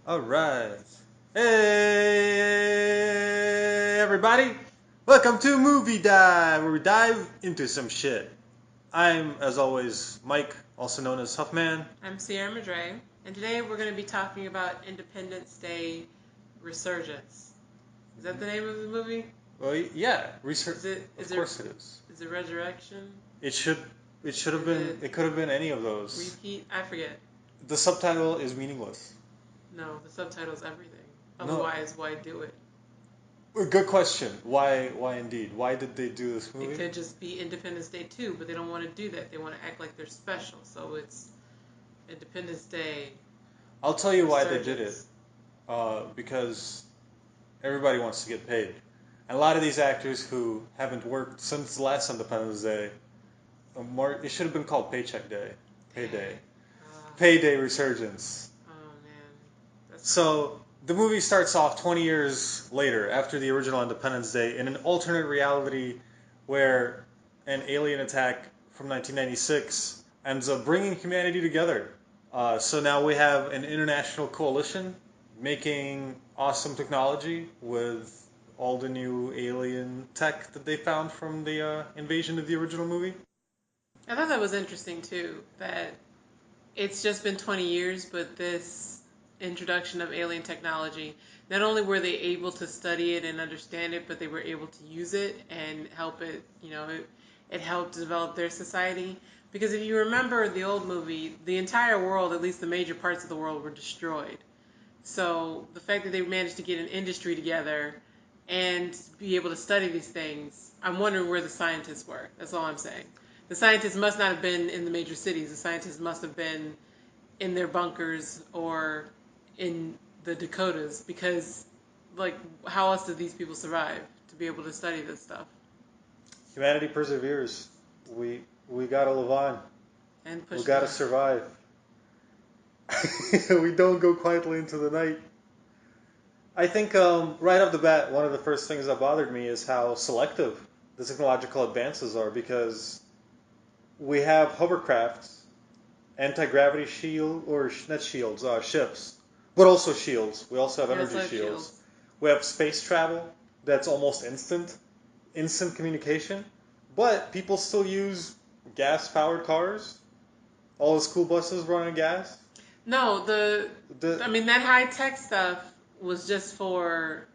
All right. Hey, everybody. Welcome to Movie Dive, where we dive into some shit. I'm, as always, Mike, also known as Huffman. I'm Sierra Madre, and today we're going to be talking about Independence Day Resurgence. Is that the name of the movie? Well, yeah, research. Is it? Of Is it? course it is. Is it Resurrection? It should. It should have Is been. it It could have been any of those. Repeat? I forget. The subtitle is meaningless. No, the subtitle's everything. No. Otherwise, why do it? Good question. Why? Why indeed? Why did they do this It movie? could just be Independence Day 2, but they don't want to do that. They want to act like they're special. So it's Independence Day I'll tell you why they did it. Resurgence. Because everybody wants to get paid. And a lot of these actors who haven't worked since the last Independence Day, it should have been called Paycheck Day, Payday, Uh, Payday Resurgence. oh man, that's So the movie starts off 20 years later, after the original Independence Day, in an alternate reality where an alien attack from 1996 ends up bringing humanity together. So now we have an international coalition making awesome technology with all the new alien tech that they found from the invasion of the original movie. I thought that was interesting too. That it's just been 20 years, but this introduction of alien technology, not only were they able to study it and understand it, but they were able to use it and help it, it helped develop their society. Because if you remember the old movie, the entire world, at least the major parts of the world, were destroyed. So the fact that they managed to get an industry together and be able to study these things, I'm wondering where the scientists were. That's all I'm saying. The scientists must not have been in the major cities. The scientists must have been in their bunkers or in the Dakotas because, like, how else did these people survive to be able to study this stuff Humanity perseveres. We gotta live on. and We push gotta the. survive. We don't go quietly into the night. I think right off the bat, one of the first things that bothered me is how selective the technological advances are because we have hovercrafts, anti-gravity shield, or not shields, ships, but also shields. We also have We also energy have shields. shields. We have space travel that's almost instant communication, but people still use gas-powered cars. All the school buses run on gas. No, The I mean that high tech stuff was just for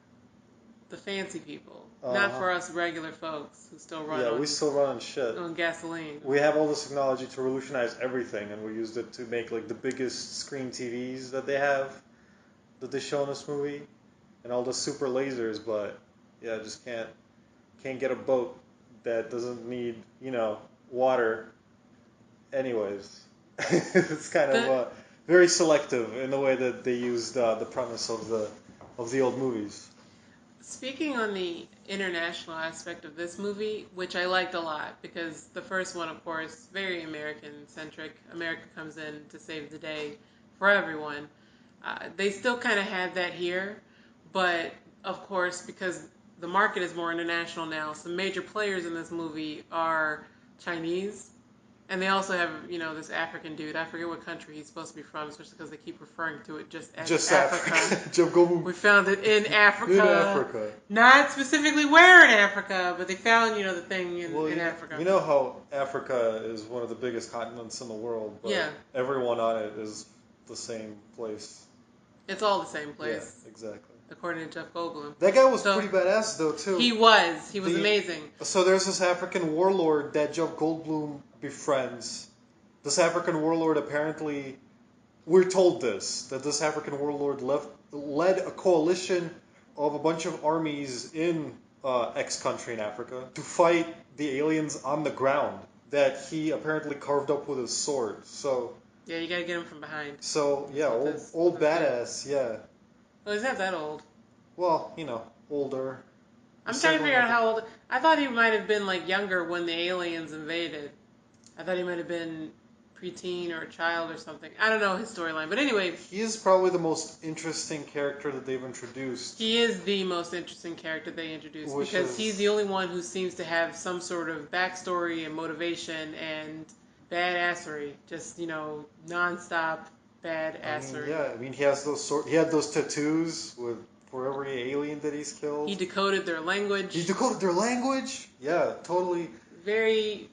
the fancy people, not uh, for us regular folks who still run yeah, we still run on shit. on gasoline. We have all this technology to revolutionize everything, and we used it to make like the biggest screen TVs that they have that they show in this movie, and all the super lasers. But yeah, just can't get a boat that doesn't need water. Anyways, it's kind of The very selective in the way that they used the premise of the old movies. Speaking on the international aspect of this movie, which I liked a lot because the first one, of course, very American centric. America comes in to save the day for everyone. They still kind of had that here, but of course, because the market is more international now, some major players in this movie are Chinese, and they also have, this African dude. I forget what country he's supposed to be from, especially because they keep referring to it just as Just Africa. Africa. Joe Gomu We found it in in Africa. Africa. Not specifically where in Africa, but they found, the thing Well, in Africa. you know how Africa is one of the biggest continents in the world, but Yeah, everyone on it is the same place. it's all the same Yeah, place, exactly. according to Jeff Goldblum. That guy was So pretty badass though too. he was The amazing. so there's this African warlord that Jeff Goldblum befriends. This African warlord apparently, we're told that this African warlord led a coalition of a bunch of armies in X country in Africa to fight the aliens on the ground that he apparently carved up with his sword. Yeah, you gotta get him from behind. So That's yeah, what old this old movie did. badass. Yeah, Well, he's not that old. well, older. He's I'm trying to certainly figure not out the. how old. I thought he might have been like younger when the aliens invaded. I thought he might have been preteen or a child or something. I don't know his storyline, but anyway, He is probably the most interesting character that they've introduced, he is the most interesting character they introduced which because he's the is only one who seems to have some sort of backstory and motivation and badassery. Just, nonstop badassery. I mean, he had those tattoos for every alien that he's killed. He decoded their language. Yeah, totally. Very,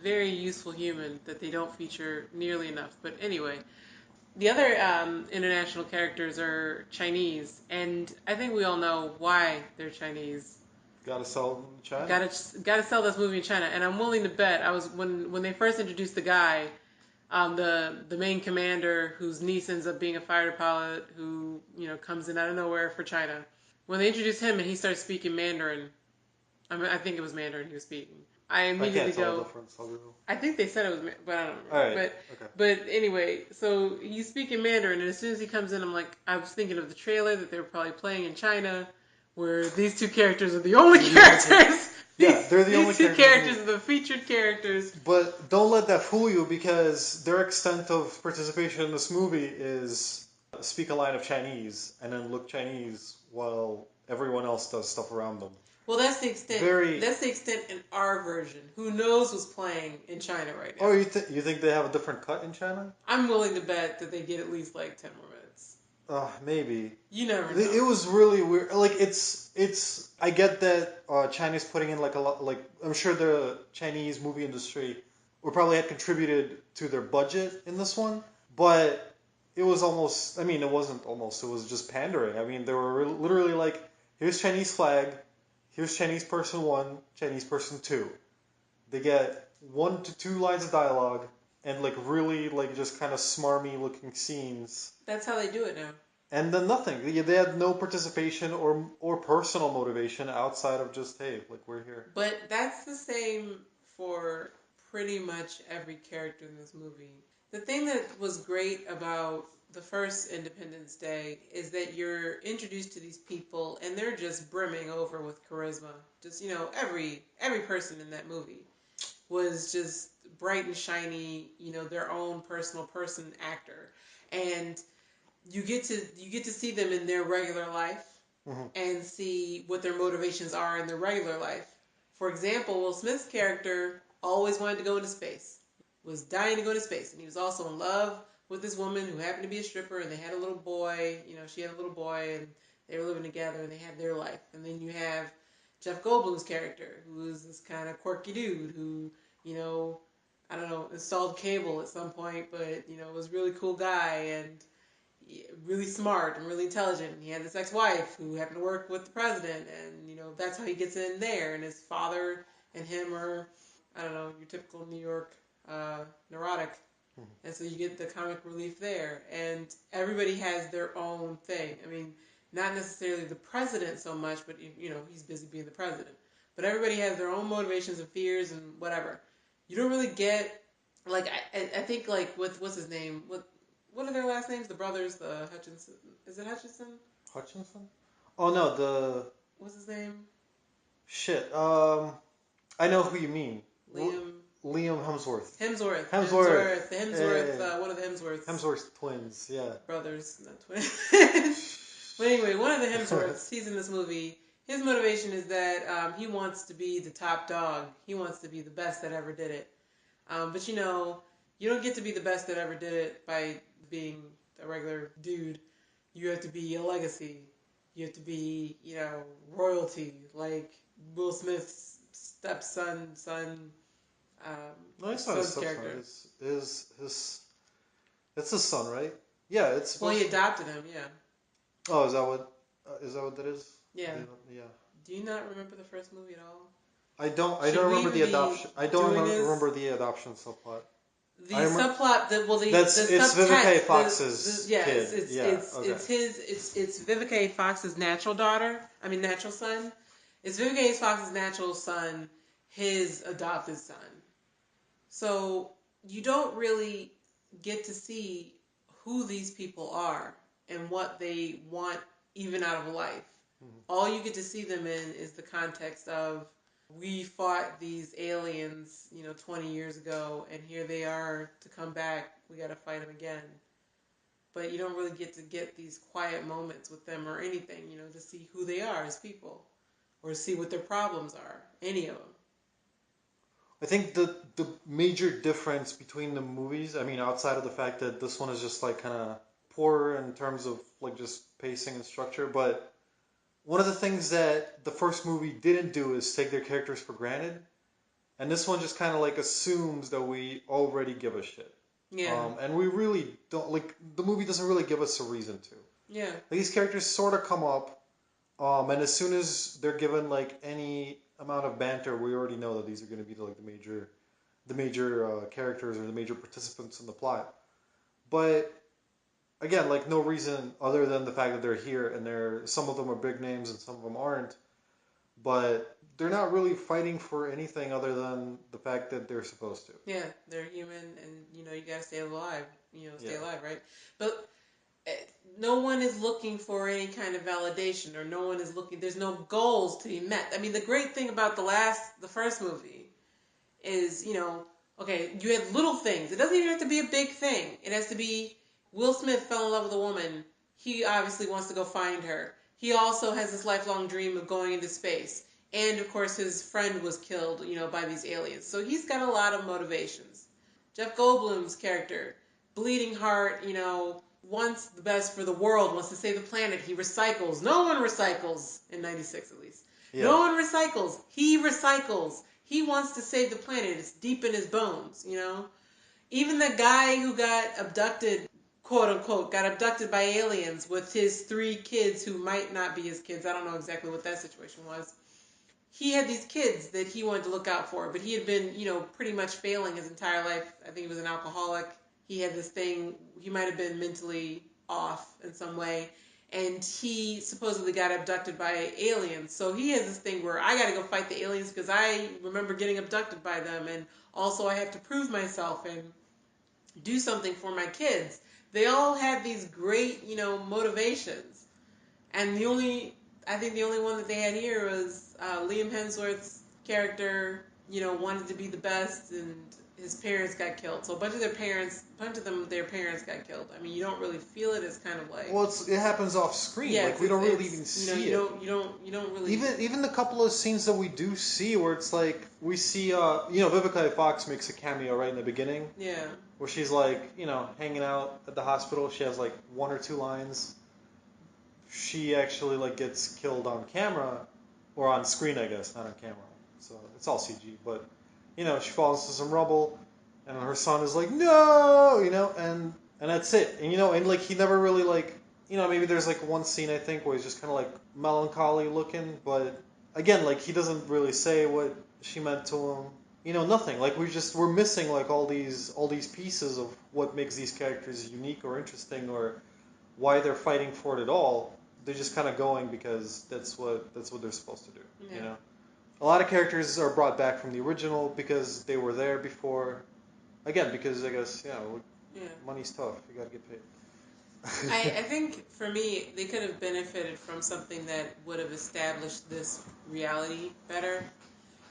very useful human that they don't feature nearly enough. But anyway, the other international characters are Chinese, and I think we all know why they're Chinese. Gotta sell them in China. Gotta sell this movie in China, and I'm willing to bet. I was when they first introduced the guy, the main commander whose niece ends up being a fighter pilot who comes in out of nowhere for China. When they introduced him and he started speaking Mandarin, I think it was Mandarin he was speaking. I immediately tell the difference. I think they said it was, but I don't remember. All right. But anyway, so he's speaking Mandarin, and as soon as he comes in, I was thinking of the trailer that they were probably playing in China, where these two characters are the only characters. Yeah, they're the only characters. These two characters are the featured characters. But don't let that fool you, because their extent of participation in this movie is speak a line of Chinese and then look Chinese while everyone else does stuff around them. Well, that's the extent. That's the extent in our version. Who knows what's playing in China right now? Oh, you think they have a different cut in China? I'm willing to bet that they get at least like 10 more minutes. Maybe. You never know. It was really weird. Like it's. I get that China's putting in like a lot. Like I'm sure the Chinese movie industry would probably have contributed to their budget in this one, but it was almost. I mean, it wasn't almost. It was just pandering. I mean, they were literally like, here's Chinese flag, here's Chinese person 1, Chinese person 2. They get 1 to 2 lines of dialogue and like really like just kind of smarmy looking scenes. That's how they do it now. And then nothing. They had no participation or personal motivation outside of just, hey, like, we're here. But that's the same for pretty much every character in this movie. The thing that was great about the first Independence Day is that you're introduced to these people and they're just brimming over with charisma. Just, every person in that movie was just bright and shiny, their own personal person actor. And you get to see them in their regular life and see what their motivations are in their regular life. For example, Will Smith's character always wanted to go into space, was dying to go into space, and he was also in love with this woman who happened to be a stripper, and they had a little boy. She had a little boy, and they were living together, and they had their life. And then you have Jeff Goldblum's character, who is this kind of quirky dude who, I don't know, installed cable at some point, but was a really cool guy and really smart and really intelligent. And he had this ex-wife who happened to work with the president, and that's how he gets in there. And his father and him are, I don't know, your typical New York neurotic. And so you get the comic relief there. And everybody has their own thing. I mean, not necessarily the president so much, but he's busy being the president. But everybody has their own motivations and fears and whatever. You don't really get, like, I think, like, what's his name? What are their last names? The brothers, the Hutchinson. Is it Hutchinson? Hutchinson? Oh, no, What's his name? Shit. I know who you mean. Liam Hemsworth. Hemsworth. The Hemsworth. One of the Hemsworths. Hemsworth twins, yeah. Brothers, not twins. But anyway, one of the Hemsworths, he's in this movie. His motivation is that he wants to be the top dog. He wants to be the best that ever did it. But you don't get to be the best that ever did it by being a regular dude. You have to be a legacy. You have to be, royalty, like Will Smith's stepson, No, it's not his character. It's his son, right? Yeah, it's. Well, he adopted him. Yeah. Oh, is that what that is? Yeah. Yeah. Do you not remember the first movie at all? I don't remember the adoption. I don't remember the adoption subplot. The subplot it's Vivica Fox's kid. It's Vivica Fox's natural son. It's Vivica Fox's natural son, his adopted son. So you don't really get to see who these people are and what they want even out of life. Mm-hmm. All you get to see them in is the context of, we fought these aliens, 20 years ago, and here they are to come back. We got to fight them again. But you don't really get these quiet moments with them or anything, to see who they are as people or see what their problems are, any of them. I think the major difference between the movies, I mean, outside of the fact that this one is just like kind of poor in terms of like just pacing and structure. But one of the things that the first movie didn't do is take their characters for granted, and this one just kind of like assumes that we already give a shit. Yeah. And we really don't like the movie doesn't really give us a reason to. Yeah. Like, these characters sort of come up, and as soon as they're given like any amount of banter, we already know that these are going to be like the major characters or the major participants in the plot. But again, like no reason other than the fact that they're here and they're some of them are big names and some of them aren't. But they're not really fighting for anything other than the fact that they're supposed to. Yeah, they're human, and you gotta stay alive. Stay Yeah. alive, right? But no one is looking for any kind of validation, or no one is looking. There's no goals to be met. I mean, the great thing about the first movie is, okay, you have little things. It doesn't even have to be a big thing. It has to be Will Smith fell in love with a woman. He obviously wants to go find her. He also has this lifelong dream of going into space. And of course, his friend was killed, by these aliens. So he's got a lot of motivations. Jeff Goldblum's character, bleeding heart, wants the best for the world, wants to save the planet. He recycles. No one recycles, in 96 at least. Yeah. No one recycles. He recycles. He wants to save the planet. It's deep in his bones, Even the guy who got abducted, quote unquote, got abducted by aliens with his 3 kids who might not be his kids. I don't know exactly what that situation was. He had these kids that he wanted to look out for, but he had been, pretty much failing his entire life. I think he was an alcoholic. He had this thing, he might have been mentally off in some way. And he supposedly got abducted by aliens. So he has this thing where I got to go fight the aliens because I remember getting abducted by them. And also I have to prove myself and do something for my kids. They all had these great, motivations. And I think the only one that they had here was Liam Hemsworth's character, wanted to be the best, and his parents got killed. So a bunch of their parents got killed. I mean, you don't really feel it. It's kind of like, well, it happens off screen. Yeah, like we don't really even see it. You don't really even the couple of scenes that we do see where it's like we see Vivica Fox makes a cameo right in the beginning. Yeah. Where she's like hanging out at the hospital. She has like 1 or 2 lines. She actually like gets killed on camera or on screen, I guess, not on camera. So it's all CG, but she falls into some rubble, and her son is like, no, and that's it. And like he never really like, maybe there's like one scene I think where he's just kind of like melancholy looking, but again, like he doesn't really say what she meant to him. Nothing. Like we're missing like all these pieces of what makes these characters unique or interesting or why they're fighting for it at all. They're just kind of going because that's what they're supposed to do. Yeah. A lot of characters are brought back from the original because they were there before. Again, because I guess money's tough. You got to get paid. I think for me, they could have benefited from something that would have established this reality better.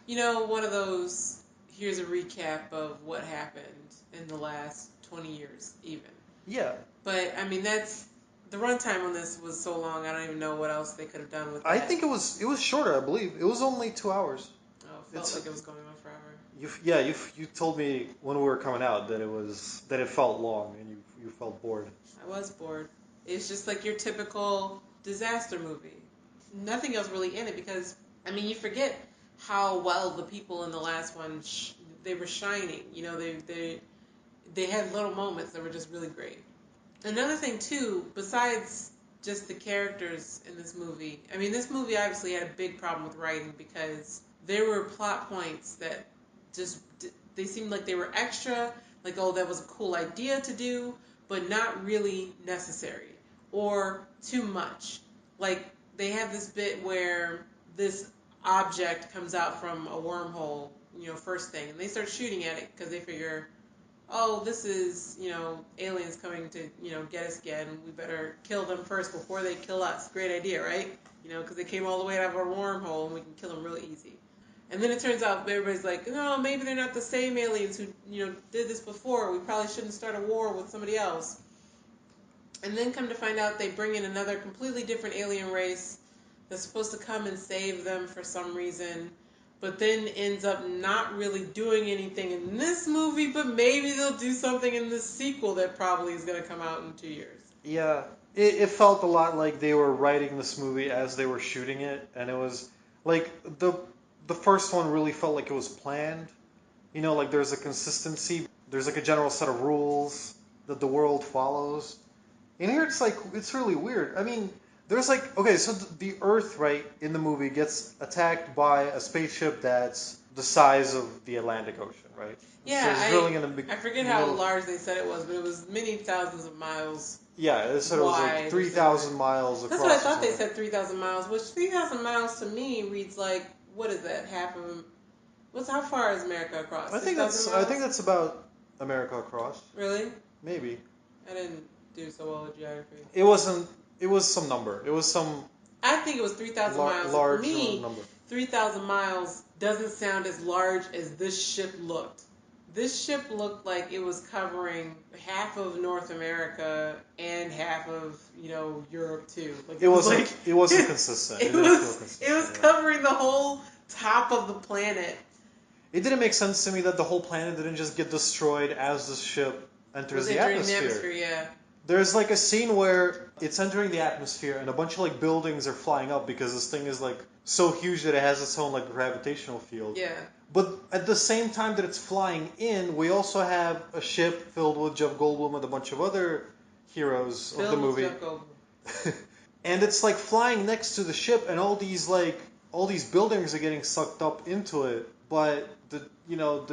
One of those, here's a recap of what happened in the last 20 years, even. Yeah. But, I mean, the runtime on this was so long, I don't even know what else they could have done with that. I think it was shorter, I believe. It was only 2 hours. Oh, it felt like it was going on forever. You told me when we were coming out that it felt long and you felt bored. I was bored. It's just like your typical disaster movie. Nothing else really in it because, I mean, you forget how well the people in the last one, they were shining. They had little moments that were just really great. Another thing, too, besides just the characters in this movie, I mean, this movie obviously had a big problem with writing because there were plot points that just, they seemed like they were extra, like, oh, that was a cool idea to do, but not really necessary, or too much. Like, they have this bit where this object comes out from a wormhole, first thing, and they start shooting at it because they figure, oh, this is, aliens coming to, get us again. We better kill them first before they kill us. Great idea, right? Because they came all the way out of our wormhole and we can kill them really easy. And then it turns out everybody's like, no, maybe they're not the same aliens who, did this before. We probably shouldn't start a war with somebody else. And then come to find out they bring in another completely different alien race that's supposed to come and save them for some reason, but then ends up not really doing anything in this movie, but maybe they'll do something in this sequel that probably is going to come out in 2 years. Yeah, it felt a lot like they were writing this movie as they were shooting it, and it was like the first one really felt like it was planned. You know, like there's a consistency, there's like a general set of rules that the world follows. And here it's like it's really weird. I mean, there's like okay, so the Earth, right, in the movie gets attacked by a spaceship that's the size of the Atlantic Ocean, right? So Yeah, it's drilling in the I forget how middle. large they said it was, but it was many thousands of miles Yeah, they said it was like wide or something. 3,000 miles That's what I across or thought they something. said 3,000 miles, which 3,000 miles to me reads like, what is that, half of, how far is America across? 6,000 I think miles? that's about America across. Really? Maybe. I didn't do so well with geography. It wasn't. It was some number. It was some I think it was 3,000 miles. So for large me, number. 3,000 miles doesn't sound as large as this ship looked. This ship looked like it was covering half of North America and half of, Europe too. Like It it was wasn't. like It wasn't consistent. It it didn't feel was it consistent. was Yeah. covering the whole top of the planet. It didn't make sense to me that the whole planet didn't just get destroyed as the ship enters Was the entering the atmosphere. atmosphere, yeah. There's like a scene where it's entering the atmosphere and a bunch of like buildings are flying up because this thing is like so huge that it has its own like gravitational field. Yeah. But at the same time that it's flying in, we also have a ship filled with Jeff Goldblum and a bunch of other heroes of the Filled with movie. Jeff Goldblum. And it's like flying next to the ship and all these buildings are getting sucked up into it, but the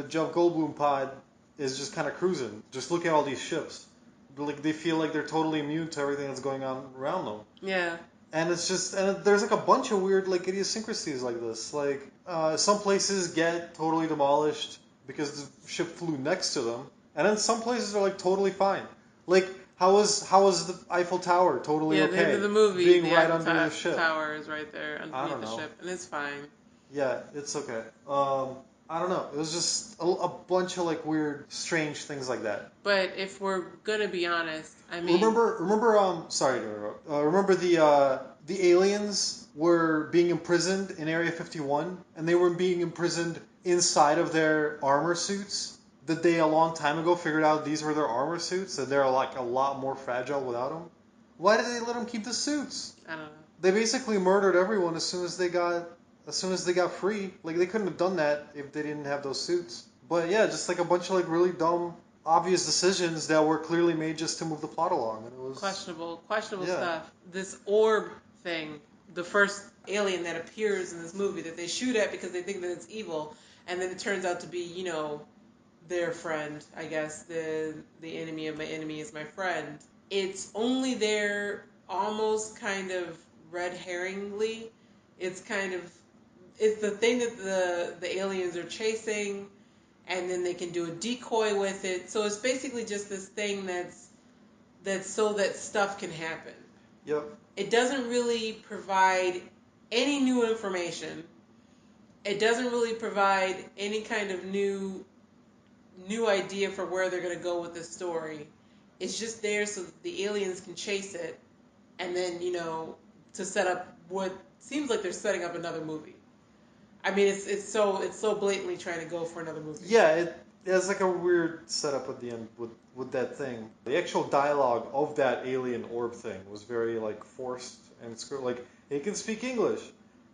Jeff Goldblum pod is just kind of cruising. Just look at all these ships. Like they feel like they're totally immune to everything that's going on around them. Yeah. And it's just and there's like a bunch of weird like idiosyncrasies like this. Like some places get totally demolished because the ship flew next to them, and then some places are like totally fine. Like how was the Eiffel Tower totally Yeah, the end okay of the movie, being the right Eiffel under the ship? Tower is right there I underneath don't the know. ship, and it's fine. Yeah, it's okay. I don't know. It was just a bunch of like weird, strange things like that. But if we're gonna be honest, I mean, Remember. Sorry to interrupt. Remember the aliens were being imprisoned in Area 51, and they were being imprisoned inside of their armor suits. That they a long time ago figured out these were their armor suits, and they're like a lot more fragile without them. Why did they let them keep the suits? I don't know. They basically murdered everyone as soon as they got free. Like they couldn't have done that if they didn't have those suits. But yeah, just like a bunch of like really dumb, obvious decisions that were clearly made just to move the plot along, and it was Questionable yeah. stuff. This orb thing, the first alien that appears in this movie that they shoot at because they think that it's evil, and then it turns out to be, their friend. I guess the enemy of my enemy is my friend. It's only there almost kind of red herringly. It's kind of it's the thing that the aliens are chasing, and then they can do a decoy with it. So it's basically just this thing that's so that stuff can happen. Yep. It doesn't really provide any new information. It doesn't really provide any kind of new idea for where they're going to go with this story. It's just there so that the aliens can chase it, and then to set up what seems like they're setting up another movie. I mean, it's so blatantly trying to go for another movie. Yeah, it has like a weird setup at the end with that thing. The actual dialogue of that alien orb thing was very like forced and like it can speak English.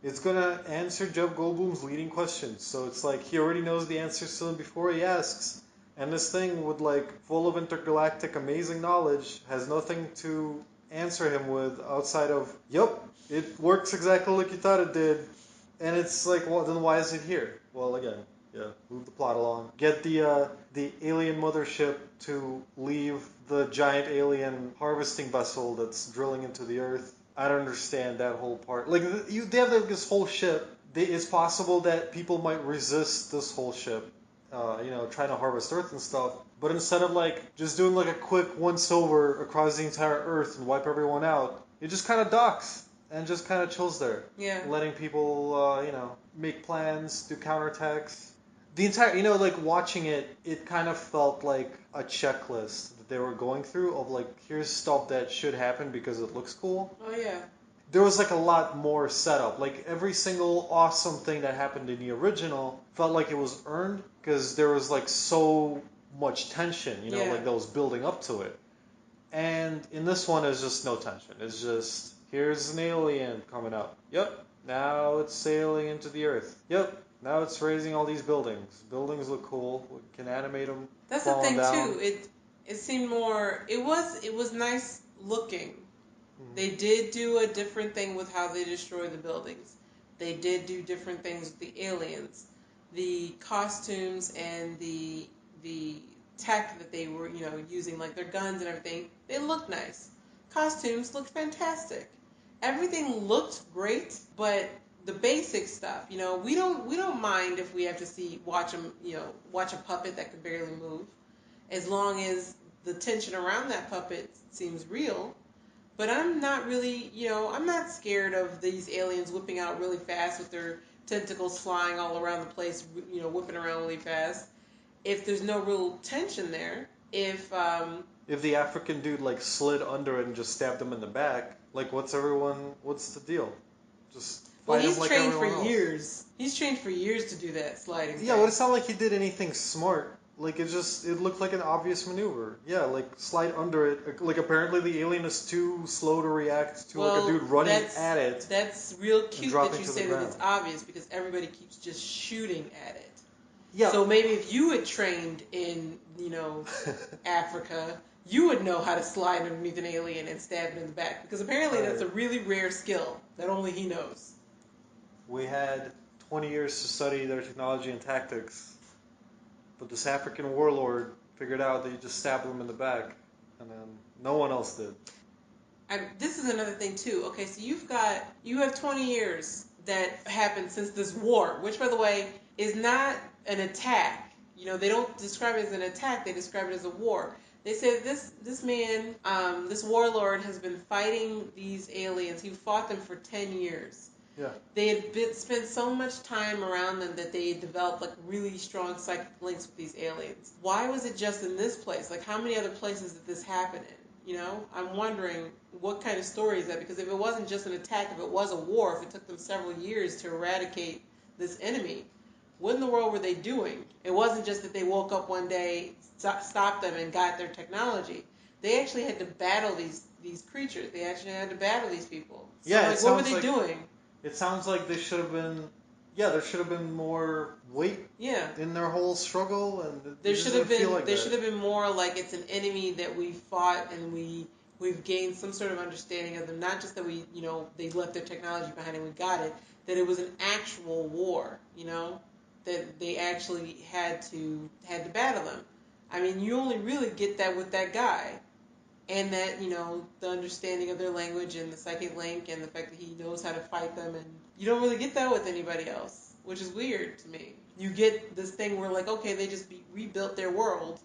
It's gonna answer Jeff Goldblum's leading questions, so it's like he already knows the answers to them before he asks. And this thing with like full of intergalactic amazing knowledge has nothing to answer him with outside of, yep, it works exactly like you thought it did. And it's like, well, then why is it here? Well, again, yeah, move the plot along. Get the alien mothership to leave the giant alien harvesting vessel that's drilling into the Earth. I don't understand that whole part. Like, they have like, this whole ship. It's possible that people might resist this whole ship, trying to harvest Earth and stuff. But instead of like just doing like a quick once over across the entire Earth and wipe everyone out, it just kind of docks and just kind of chills there. Yeah. Letting people, make plans, do counterattacks. The entire, like watching it, it kind of felt like a checklist that they were going through of like, here's stuff that should happen because it looks cool. Oh yeah. There was like a lot more setup. Like every single awesome thing that happened in the original felt like it was earned because there was like so much tension, Yeah. like that was building up to it. And in this one, there's just no tension. It's just, here's an alien coming up. Yep, now it's sailing into the Earth. Yep, now it's raising all these buildings. Buildings look cool. We can animate them That's the falling thing down. too. It seemed more. It was nice looking. Mhm. They did do a different thing with how they destroy the buildings. They did do different things with the aliens. The costumes and the tech that they were, using, like their guns and everything, they looked nice. Costumes looked fantastic. Everything looked great, but the basic stuff, we don't mind if we have to watch them, watch a puppet that can barely move, as long as the tension around that puppet seems real. But I'm not really, I'm not scared of these aliens whipping out really fast with their tentacles flying all around the place, whipping around really fast. If there's no real tension there, If the African dude like slid under it and just stabbed him in the back, like what's the deal? Just well, fight him he's like trained for everyone else. years. He's trained for years to do that sliding Yeah, but thing. it's not like he did anything smart. Like it looked like an obvious maneuver. Yeah, like slide under it. Like apparently the alien is too slow to react to like a Well, dude running that's at it that's real and cute that dropping you to the say that ground. it's obvious because everybody keeps just shooting at it. Yeah. So maybe if you had trained in, Africa, you would know how to slide underneath an alien and stab it in the back because apparently that's a Alright. really rare skill that only he knows. We had 20 years to study their technology and tactics, but this African warlord figured out that you just stab them in the back, and then no one else did. This is another thing too. Okay, so you have 20 years that happened since this war, which by the way is not an attack. They don't describe it as an attack; they describe it as a war. They say this man, this warlord, has been fighting these aliens. He fought them for 10 years. Yeah. They had spent so much time around them that they had developed like really strong psychic links with these aliens. Why was it just in this place? Like, how many other places did this happen in? I'm wondering what kind of story is that, because if it wasn't just an attack, if it was a war, if it took them several years to eradicate this enemy, what in the world were they doing? It wasn't just that they woke up one day, stopped them, and got their technology. They actually had to battle these creatures. They actually had to battle these people. So, Yeah, like, what were they doing? it sounds like they should have been. Yeah, there should have been more weight Yeah. in their whole struggle, and it There just should didn't have feel been like there that. should have been more like it's an enemy that we fought and we've gained some sort of understanding of them. Not just that they left their technology behind and we got it. That it was an actual war. That they actually had to battle them. I mean, you only really get that with that guy, and that the understanding of their language and the psychic link and the fact that he knows how to fight them, and you don't really get that with anybody else, which is weird to me. You get this thing where, like, okay, they just rebuilt their world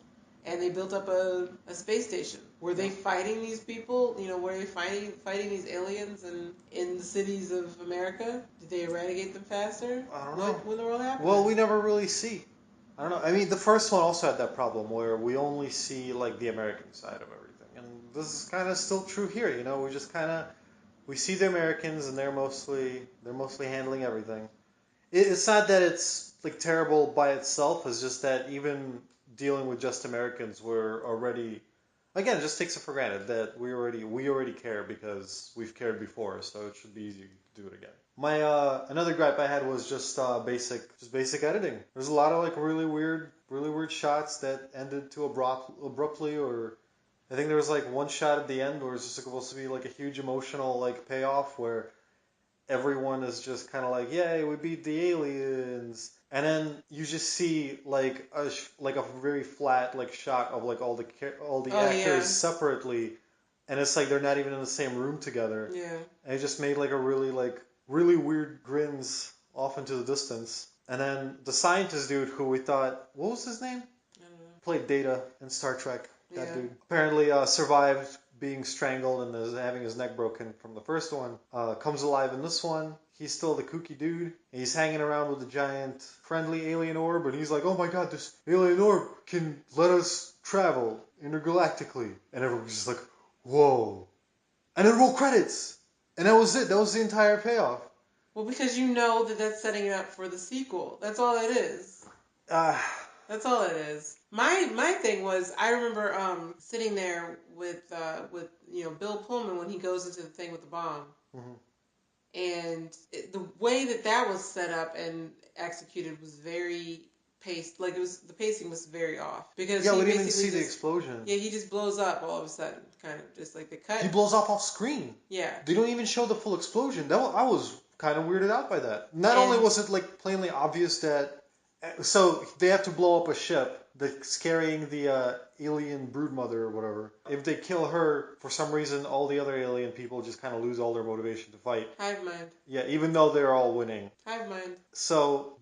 and they built up a space station. Were they fighting these people? Were they fighting these aliens in the cities of America? Did they eradicate them faster? I don't know. When the world happened? Well, we never really see. I don't know. I mean, the first one also had that problem where we only see like the American side of everything, and this is kind of still true here. We just we see the Americans, and they're mostly handling everything. It's not that it's like terrible by itself. It's just that even dealing with just Americans, we're already again it just takes it for granted that we already care because we've cared before, so it should be easy to do it again. My another gripe I had was just basic editing. There's a lot of like really weird shots that ended too abruptly, or I think there was like one shot at the end where it's just supposed to be like a huge emotional like payoff where everyone is just kind of like, "Yay, we beat the aliens," and then you just see like a very flat like shot of like all the Oh actors yeah, separately, and it's like they're not even in the same room together, yeah. and it just made like a really weird grins off into the distance. And then the scientist dude who we thought, what was his name? I don't know. Played Data in Star Trek. That Yeah. dude apparently survived being strangled and having his neck broken from the first one. Comes alive in this one. He's still the kooky dude. He's hanging around with the giant friendly alien orb, and he's like, "Oh my god, this alien orb can let us travel intergalactically." And everyone's just like, "Whoa!" And then roll credits, and that was it. That was the entire payoff. Well, because you know that that's setting it up for the sequel. That's all it is. Uh, That's all it is. My thing was I remember sitting there with Bill Pullman when he goes into the thing with the bomb. Mm-hmm. And the way that was set up and executed was very paced. Like the pacing was very off because Yeah, he we didn't even basically see the just explosion. yeah he just blows up all of a sudden, kind of just like the cut. He blows off screen. Yeah, They don't even show the full explosion. I was kind of weirded out by that. Not only was it like plainly obvious that, so they have to blow up a ship that's carrying the alien broodmother or whatever. If they kill her, for some reason, all the other alien people just kind of lose all their motivation to fight. Hive mind. Yeah, even though they're all winning. Hive mind. So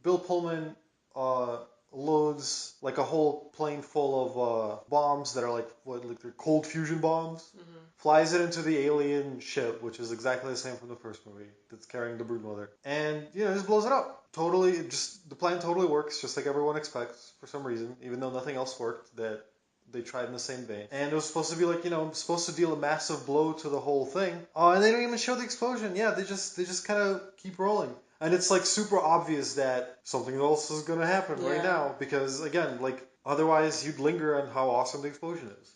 Bill Pullman uh, loads like a whole plane full of bombs that are like they're cold fusion bombs. Mm-hmm. Flies it into the alien ship, which is exactly the same from the first movie, that's carrying the broodmother, and just blows it up. Totally, just the plan totally works, just like everyone expects for some reason, even though nothing else worked. That they tried in the same vein, and it was supposed to be like supposed to deal a massive blow to the whole thing. And they don't even show the explosion. Yeah, they just kind of keep rolling. And it's like super obvious that something else is gonna happen right now because again, like otherwise you'd linger on how awesome the explosion is.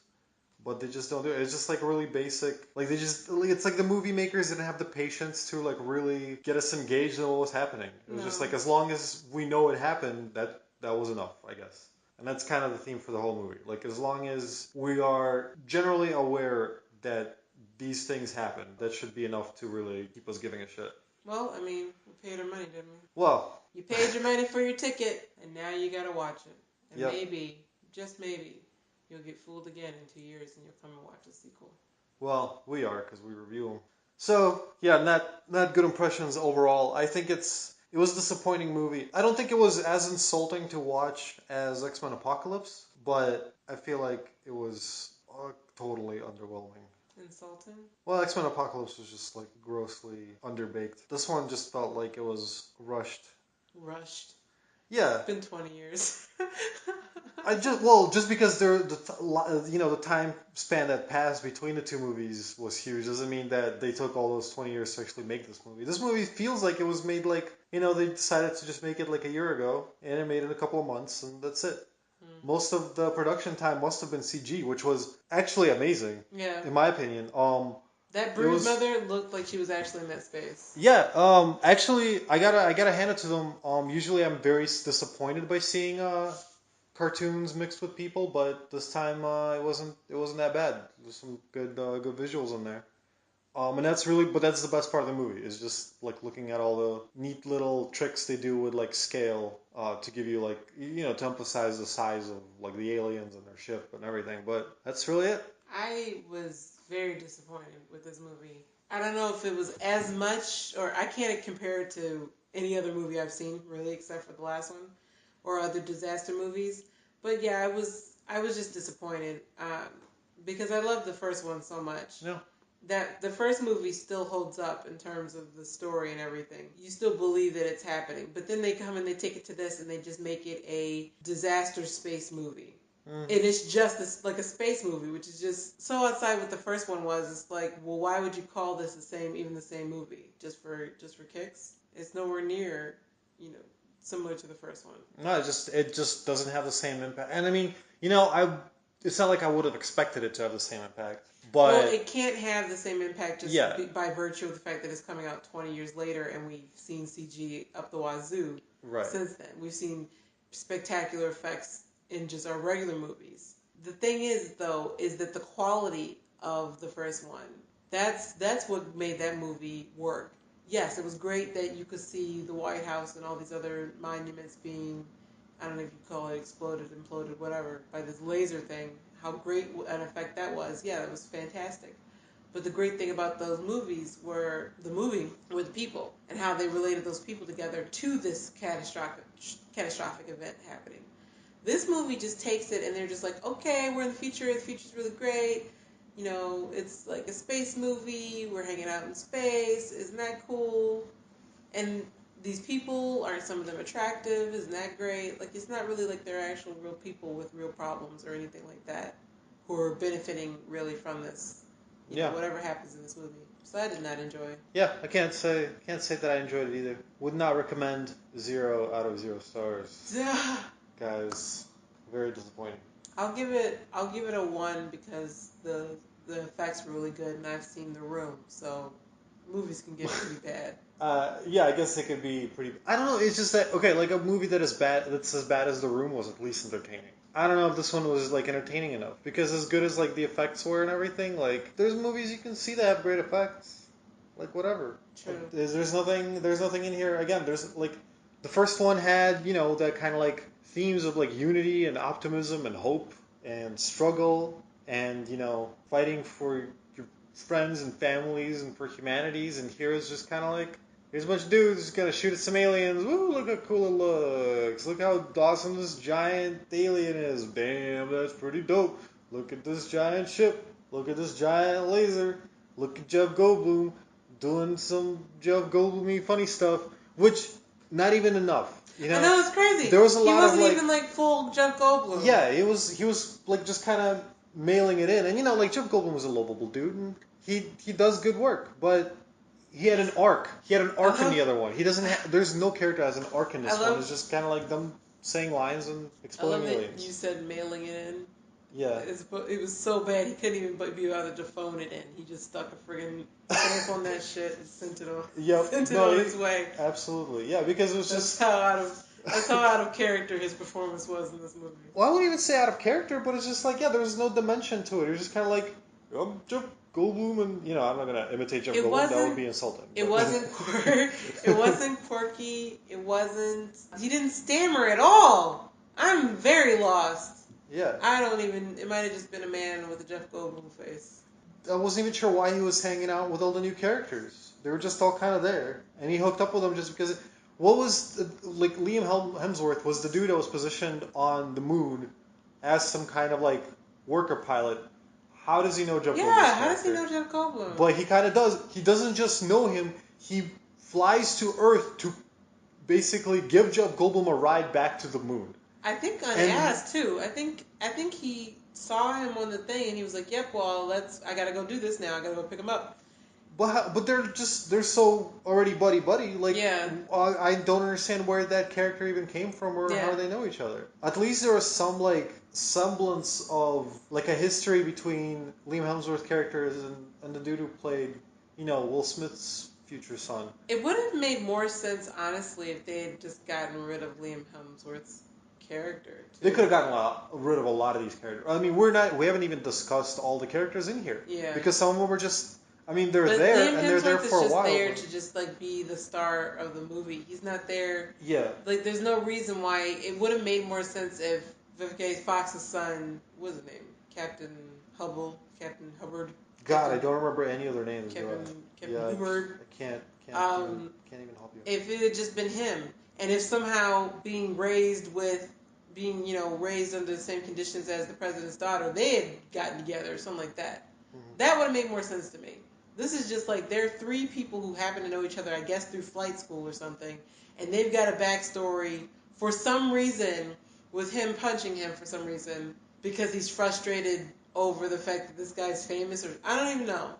But they just don't do it. It's just like really basic. Like it's like the movie makers didn't have the patience to like really get us engaged in what was happening. It was just like as long as we know it happened, that was enough, I guess. And that's kind of the theme for the whole movie. Like as long as we are generally aware that these things happen, that should be enough to really keep us giving a shit. Well, I mean, we paid our money, didn't we? Well, you paid your money for your ticket, and now you gotta watch it. And yep. maybe, just maybe, you'll get fooled again in 2 years, and you'll come and watch the sequel. Well, we are because we review them. So yeah, not good impressions overall. I think it was a disappointing movie. I don't think it was as insulting to watch as X-Men Apocalypse, but I feel like it was totally underwhelming. Insulting? Well, X-Men Apocalypse was just like grossly underbaked. This one just felt like it was rushed. Rushed? Yeah. It's been 20 years. Just because the time span that passed between the two movies was huge doesn't mean that they took all those 20 years to actually make this movie. This movie feels like it was made like they decided to just make it like a year ago and it made it a couple of months and that's it. Most of the production time must have been CG, which was actually amazing. Yeah. In my opinion. That broodmother looked like she was actually in that space. Yeah. Actually, I gotta hand it to them. Usually I'm very disappointed by seeing cartoons mixed with people, but this time it wasn't that bad. There's some good visuals in there. And that's the best part of the movie is just like looking at all the neat little tricks they do with like scale to give you like to emphasize the size of like the aliens and their ship and everything. But that's really it. I was very disappointed with this movie. I don't know if it was as much, or I can't compare it to any other movie I've seen really, except for the last one, or other disaster movies. But yeah, I was just disappointed because I loved the first one so much. Yeah. That the first movie still holds up in terms of the story and everything. You still believe that it's happening, but then they come and they take it to this and they just make it a disaster space movie. And it's just like a space movie, which is just so outside what the first one was. It's like, well, why would you call this the same movie just for kicks? It's nowhere near, similar to the first one. No, it just doesn't have the same impact. And I mean, it's not like I would have expected it to have the same impact. But well, it can't have the same impact just by virtue of the fact that it's coming out 20 years later, and we've seen CG up the wazoo since then. We've seen spectacular effects in just our regular movies. The thing is, though, is that the quality of the first one, that's what made that movie work. Yes, it was great that you could see the White House and all these other monuments being, I don't know if you call it exploded, imploded, whatever, by this laser thing. How great an effect that was. Yeah, that was fantastic. But the great thing about those movies were the people and how they related those people together to this catastrophic event happening. This movie just takes it and they're just like, okay, we're in the future. The future's really great. It's like a space movie. We're hanging out in space. Isn't that cool? And these people, aren't some of them attractive? Isn't that great? Like, it's not really like they're actual real people with real problems or anything like that who are benefiting really from this. Whatever happens in this movie. So I did not enjoy. Yeah, I can't say that I enjoyed it either. Would not recommend 0 out of 0 stars. Guys, very disappointing. I'll give it a 1 because the effects were really good and I've seen The Room, so movies can get pretty bad. Yeah, I guess it could be pretty. I don't know. It's just that okay, like a movie that's as bad as The Room was at least entertaining. I don't know if this one was like entertaining enough because as good as like the effects were and everything, like there's movies you can see that have great effects, like whatever. True. Like, there's nothing in here. Again, there's like the first one had that kind of like themes of like unity and optimism and hope and struggle and fighting for your friends and families and for humanities, and here is just kind of like here's a bunch of dudes gonna shoot at some aliens. Woo, look how cool it looks. Look how awesome this giant alien is. Damn, that's pretty dope. Look at this giant ship. Look at this giant laser. Look at Jeff Goldblum doing some Jeff Goldblum funny stuff, which not even enough. I know, it's crazy. There was a he lot of wasn't like even like full Jeff Goldblum. yeah, he was like just kind of mailing it in, and like Jeff Goldblum was a lovable dude, and he does good work, but he had an arc. He had an arc in the other one. He doesn't. There's no character that has an arc in this one. It's just kind of like them saying lines and I exploding love that aliens. you said mailing it in. Yeah. It was so bad he couldn't even be bothered to phone it in. He just stuck a friggin' stamp on that shit and sent it on. Yep. Sent it on its way. Absolutely. Yeah, because it was That's just. how out of character his performance was in this movie. Well, I wouldn't even say out of character, but it's just like there was no dimension to it. It was just kind of like Jeff Goldblum, and I'm not gonna imitate Jeff Goldblum. That would be insulting. It wasn't it wasn't quirky. It wasn't. He didn't stammer at all. I'm very lost. Yeah. I don't even. It might have just been a man with a Jeff Goldblum face. I wasn't even sure why he was hanging out with all the new characters. They were just all kind of there, and he hooked up with them just because. What was like Liam Hemsworth was the dude that was positioned on the moon as some kind of like worker pilot. How does he know Jeff Goldblum? Yeah, how does he know Jeff Goldblum? But he kind of does. He doesn't just know him. He flies to Earth to basically give Jeff Goldblum a ride back to the moon. I think unasked too. I think he saw him on the thing and he was like, "Yep, well, I gotta go do this now. I gotta go pick him up." But they're so already buddy. Like yeah. I don't understand where that character even came from or how they know each other. At least there was some like semblance of like a history between Liam Hemsworth's characters and the dude who played Will Smith's future son. It would have made more sense honestly if they had just gotten rid of Liam Hemsworth's character. Too. They could have gotten rid of a lot of these characters. I mean, we haven't even discussed all the characters in here. Yeah. Because some of them were just. I mean, they're there Liam and they're there for a while. Liam Hemsworth is just there to just like be the star of the movie. He's not there. Yeah. Like, there's no reason why it would have made more sense if Vivica Fox's son, what's his name, Captain Hubbard. God, I don't remember any other names. Captain Hubbard. I can't even help you. If it had just been him, and if somehow raised under the same conditions as the president's daughter, they had gotten together or something like that. Mm-hmm. That would have made more sense to me. This is just like they're three people who happen to know each other, I guess through flight school or something, and they've got a backstory for some reason with him punching him for some reason because he's frustrated over the fact that this guy's famous, or I don't even know,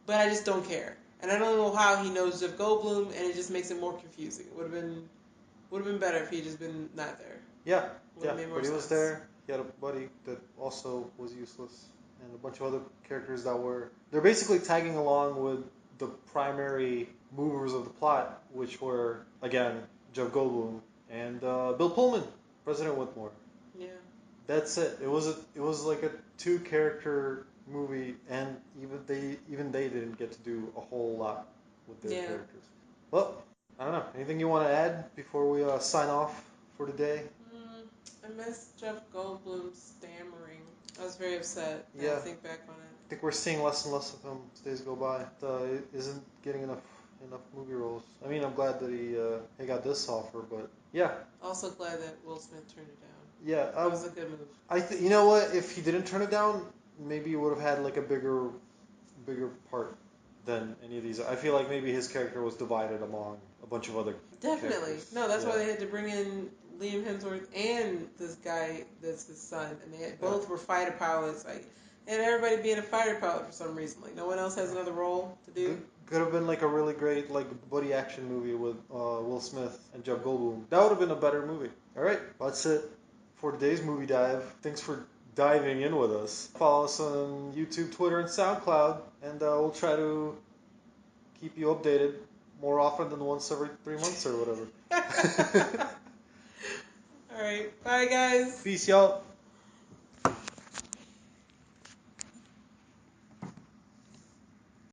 but I just don't care, and I don't know how he knows Jeff Goldblum, and it just makes it more confusing. It would have been better if he just been not there. Yeah, but he was there. He had a buddy that also was useless. And a bunch of other characters they're basically tagging along with the primary movers of the plot, which were, again, Jeff Goldblum and Bill Pullman, President Whitmore. Yeah. That's it. It was like a 2-character movie, and even they didn't get to do a whole lot with their characters. Well, I don't know. Anything you want to add before we sign off for today? I miss Jeff Goldblum's stammering. I was very upset. Yeah. I think back on it. I think we're seeing less and less of him as days go by. Isn't getting enough movie roles. I mean, I'm glad that he got this offer, but yeah. Also glad that Will Smith turned it down. Yeah, that was a good move. You know what? If he didn't turn it down, maybe he would have had like a bigger part than any of these. I feel like maybe his character was divided among a bunch of other. Definitely. Characters. No, that's why they had to bring in Liam Hemsworth and this guy that's his son, and they both were fighter pilots. And everybody being a fighter pilot for some reason. Like, no one else has another role to do. Could have been like a really great like buddy action movie with Will Smith and Jeff Goldblum. That would have been a better movie. All right, that's it for today's movie dive. Thanks for diving in with us. Follow us on YouTube, Twitter, and SoundCloud, and we'll try to keep you updated more often than once every 3 months or whatever. All right. Bye, guys. Peace, y'all.